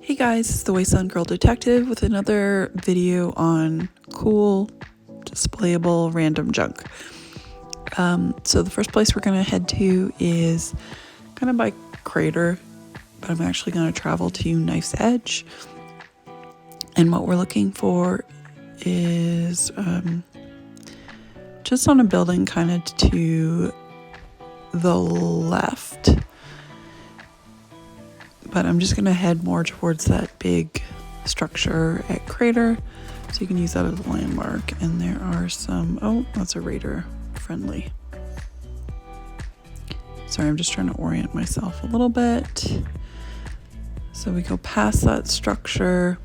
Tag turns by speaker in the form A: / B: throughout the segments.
A: Hey guys, it's the Wasteland Girl Detective with another video on cool, displayable random junk. So the first place we're going to head to is kind of by Crater, but I'm actually going to travel to Knife's Edge. And what we're looking for is just on a building kind of to the left. But I'm just going to head more towards that big structure at Crater, so you can use that as a landmark. And there are some, oh, that's a raider friendly. Sorry, I'm just trying to orient myself a little bit. So we go past that structure,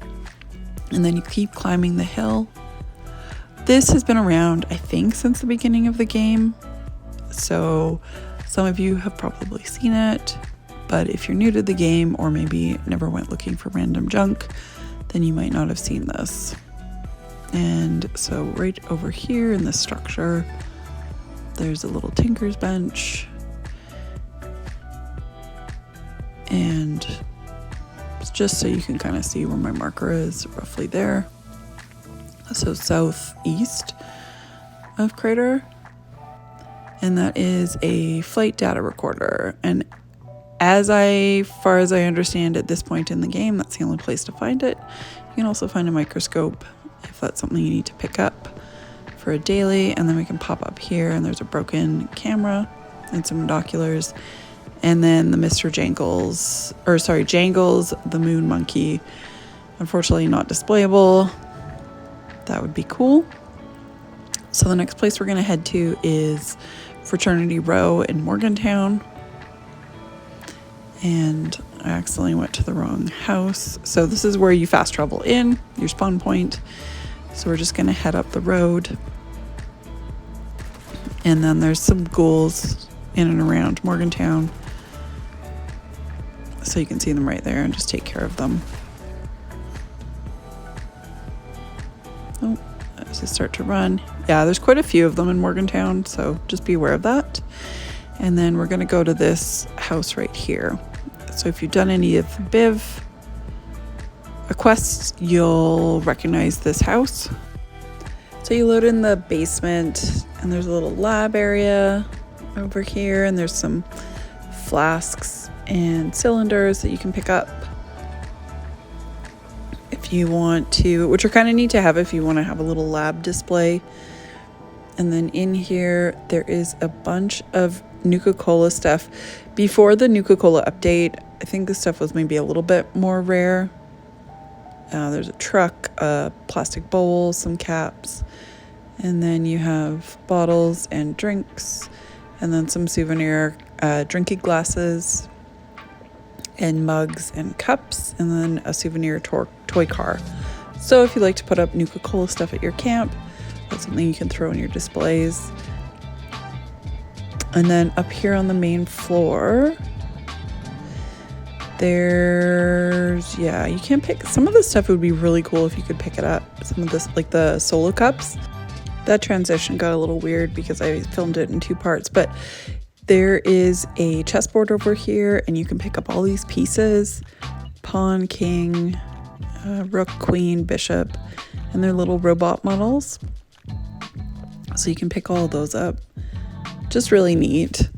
A: and then you keep climbing the hill. This has been around, I think, since the beginning of the game. So some of you have probably seen it. But if you're new to the game or maybe never went looking for random junk, then you might not have seen this. And so right over here in this structure, there's a little tinker's bench. And it's just so you can kind of see where my marker is, roughly there. So southeast of Crater. And that is a flight data recorder. And as far as I understand at this point in the game, that's the only place to find it. You can also find a microscope if that's something you need to pick up for a daily. And then we can pop up here and there's a broken camera and some binoculars. And then the Jangles, the moon monkey. Unfortunately not displayable. That would be cool. So the next place we're going to head to is Fraternity Row in Morgantown. And I accidentally went to the wrong house. So this is where you fast travel in, your spawn point. So we're just going to head up the road. And then there's some ghouls in and around Morgantown. So you can see them right there and just take care of them. Oh, as they start to run. Yeah, there's quite a few of them in Morgantown, so just be aware of that. And then we're going to go to this house right here. So if you've done any of the Biv quests, you'll recognize this house. So you load in the basement, and there's a little lab area over here, and there's some flasks and cylinders that you can pick up if you want to, which are kind of neat to have if you want to have a little lab display. And then in here, there is a bunch of Nuka-Cola stuff. Before the Nuka-Cola update, I think this stuff was maybe a little bit more rare. There's a truck, a plastic bowl, some caps, and then you have bottles and drinks, and then some souvenir drinking glasses and mugs and cups, and then a souvenir toy car. So if you like to put up Nuka-Cola stuff at your camp, that's something you can throw in your displays. And then up here on the main floor, there's, you can't pick, some of the stuff would be really cool if you could pick it up. Some of this, like the solo cups. That transition got a little weird because I filmed it in two parts, but there is a chessboard over here and you can pick up all these pieces. Pawn, king, rook, queen, bishop, and they're little robot models. So you can pick all those up. Just really neat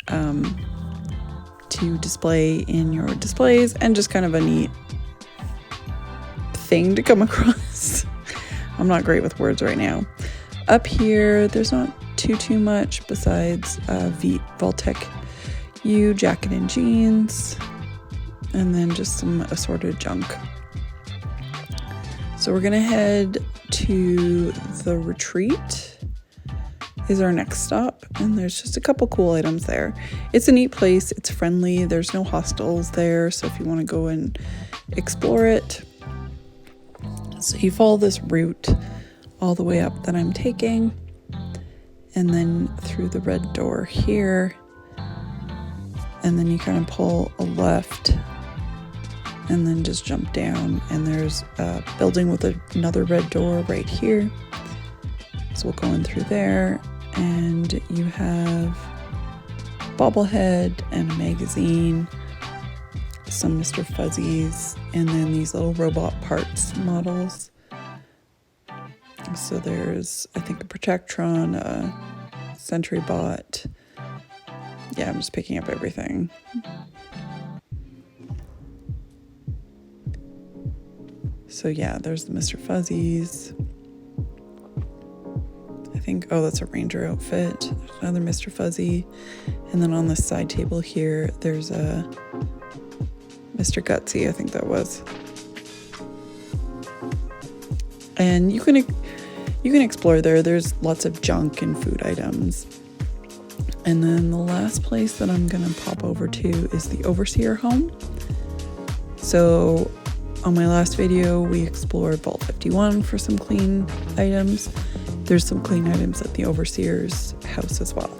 A: to display in your displays, and just kind of a neat thing to come across. I'm not great with words right now. Up here, there's not too much besides Vault-Tec U jacket and jeans, and then just some assorted junk. So we're gonna head to the retreat is our next stop, and there's just a couple cool items there. It's a neat place, it's friendly, there's no hostels there, so if you want to go and explore it. So you follow this route all the way up that I'm taking, and then through the red door here, and then you kind of pull a left and then just jump down, and there's a building with another red door right here. So we'll go in through there, and you have a bobblehead and a magazine, some Mr. Fuzzies, and then these little robot parts models. So there's, I think, a Protectron, a Sentry Bot. Yeah, I'm just picking up everything. So yeah, there's the Mr. Fuzzies. I think, oh, that's a Ranger outfit. There's another Mr. Fuzzy. And then on this side table here, there's a Mr. Gutsy, I think that was. And you can explore there. There's lots of junk and food items. And then the last place that I'm gonna pop over to is the Overseer home. So on my last video, we explored Vault 51 for some clean items. There's some clean items at the Overseer's house as well.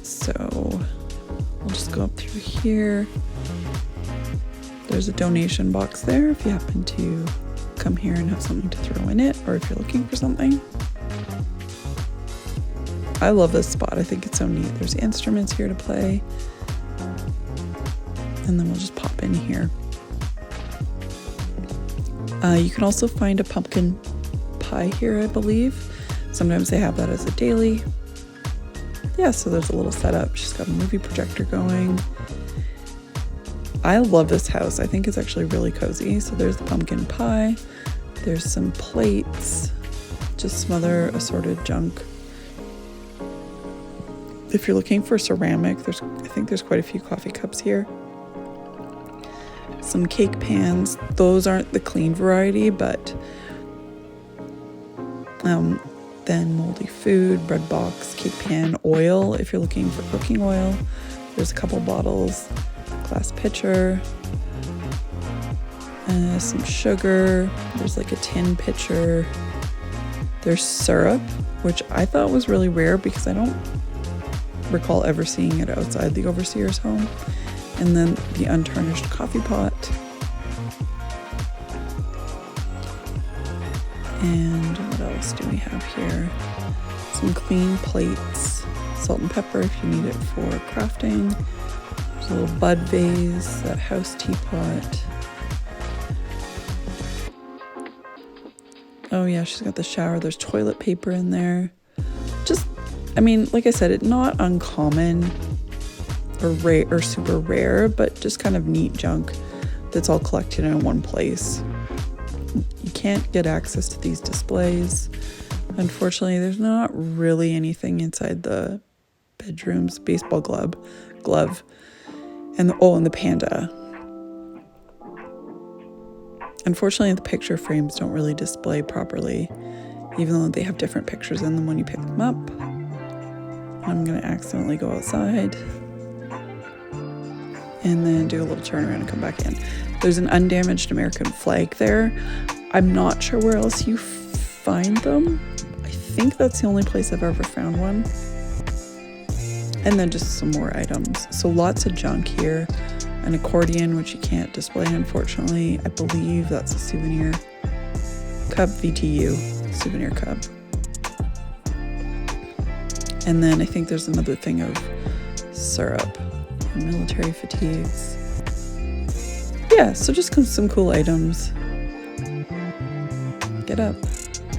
A: So we'll just go up through here. There's a donation box there if you happen to come here and have something to throw in it, or if you're looking for something. I love this spot. I think it's so neat. There's instruments here to play. And then we'll just pop in here. You can also find a pumpkin pie here, I believe. Sometimes they have that as a daily. Yeah, so there's a little setup. She's got a movie projector going. I love this house. I think it's actually really cozy. So there's the pumpkin pie. There's some plates. Just some other assorted junk. If you're looking for ceramic, I think there's quite a few coffee cups here. Some cake pans. Those aren't the clean variety, but then moldy food, bread box, cake pan, oil if you're looking for cooking oil. There's a couple bottles, glass pitcher, some sugar. There's like a tin pitcher. There's syrup, which I thought was really rare because I don't recall ever seeing it outside the Overseer's home. And then the untarnished coffee pot. And what else do we have here? Some clean plates, salt and pepper if you need it for crafting. There's a little bud vase, that house teapot. Oh yeah, she's got the shower. There's toilet paper in there. Just, I mean, like I said, it's not uncommon or rare or super rare, but just kind of neat junk that's all collected in one place. You can't get access to these displays. Unfortunately, there's not really anything inside the bedroom's baseball glove, and the panda. Unfortunately, the picture frames don't really display properly, even though they have different pictures in them when you pick them up. I'm gonna accidentally go outside and then do a little turnaround and come back in. There's an undamaged American flag there. I'm not sure where else you find them. I think that's the only place I've ever found one. And then just some more items. So lots of junk here. An accordion, which you can't display, unfortunately. I believe that's a souvenir cup, VTU souvenir cup. And then I think there's another thing of syrup. Military fatigues. Yeah, so just some cool items. Get up.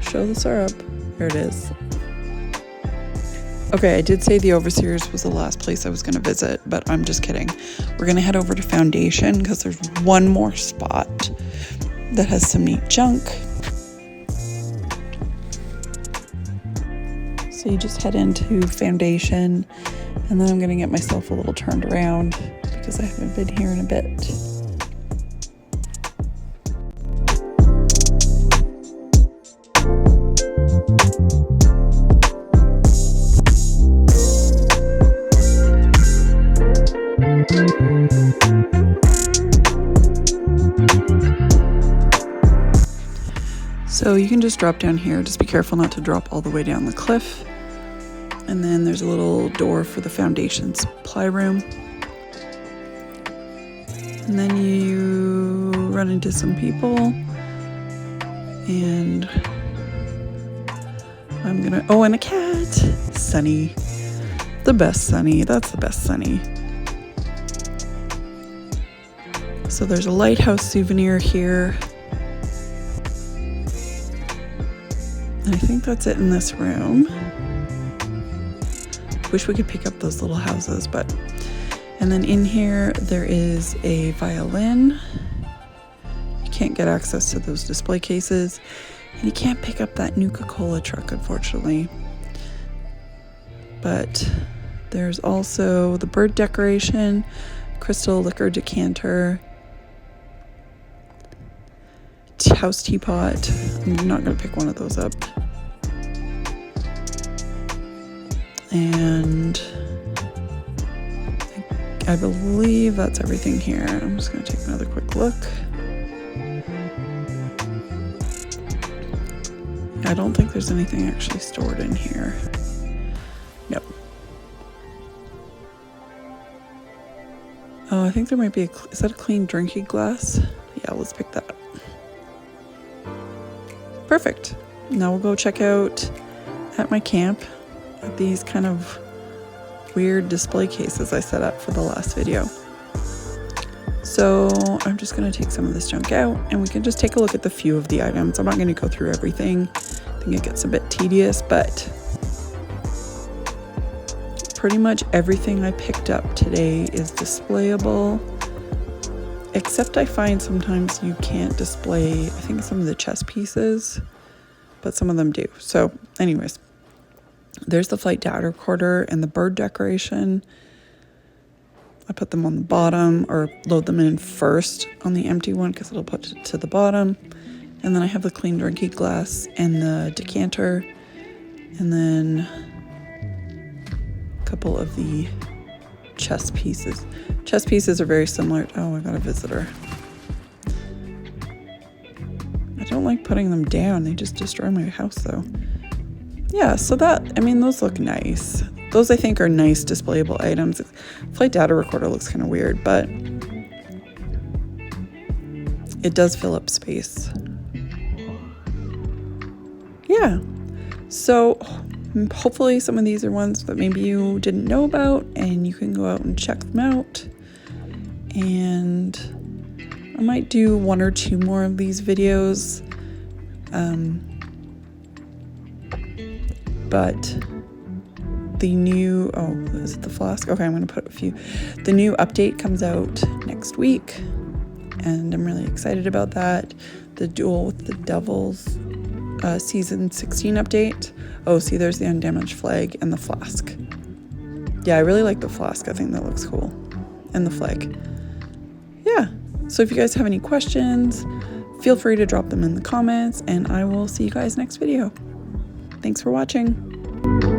A: Show the syrup. There it is. Okay, I did say the Overseers was the last place I was going to visit, but I'm just kidding. We're going to head over to Foundation because there's one more spot that has some neat junk. So you just head into Foundation, and then I'm going to get myself a little turned around because I haven't been here in a bit. So you can just drop down here. Just be careful not to drop all the way down the cliff. And then there's a little door for the Foundation supply room. And then you run into some people. And and a cat. Sunny. The best Sunny. That's the best Sunny. So there's a lighthouse souvenir here. And I think that's it in this room. Wish we could pick up those little houses, but... And then in here, there is a violin. You can't get access to those display cases. And you can't pick up that Nuka-Cola truck, unfortunately. But there's also the bird decoration, crystal liquor decanter, house teapot. I'm not going to pick one of those up. And I believe that's everything here. I'm just going to take another quick look. I don't think there's anything actually stored in here. Nope. Oh, I think there might be is that a clean drinking glass? Yeah, let's pick that up. Perfect. Now we'll go check out at my camp at these kind of weird display cases I set up for the last video. So I'm just going to take some of this junk out and we can just take a look at the few of the items. I'm not going to go through everything. I think it gets a bit tedious, but pretty much everything I picked up today is displayable. Except I find sometimes you can't display, I think some of the chess pieces, but some of them do. So anyways, there's the flight data recorder and the bird decoration. I put them on the bottom or load them in first on the empty one because it'll put it to the bottom. And then I have the clean drinking glass and the decanter. And then a couple of the chess pieces. Chess pieces are very similar. Oh, I got a visitor. I don't like putting them down. They just destroy my house though. Yeah, so that, I mean, those look nice. Those I think are nice displayable items. Flight data recorder looks kind of weird, but it does fill up space. Yeah, so hopefully some of these are ones that maybe you didn't know about and you can go out and check them out. And I might do one or two more of these videos. But the new, oh, is it the flask? Okay, I'm going to put a few. The new update comes out next week, and I'm really excited about that. The Duel with the Devils season 16 update. Oh, see, there's the undamaged flag and the flask. Yeah, I really like the flask. I think that looks cool. And the flag. Yeah, so if you guys have any questions, feel free to drop them in the comments, and I will see you guys next video. Thanks for watching.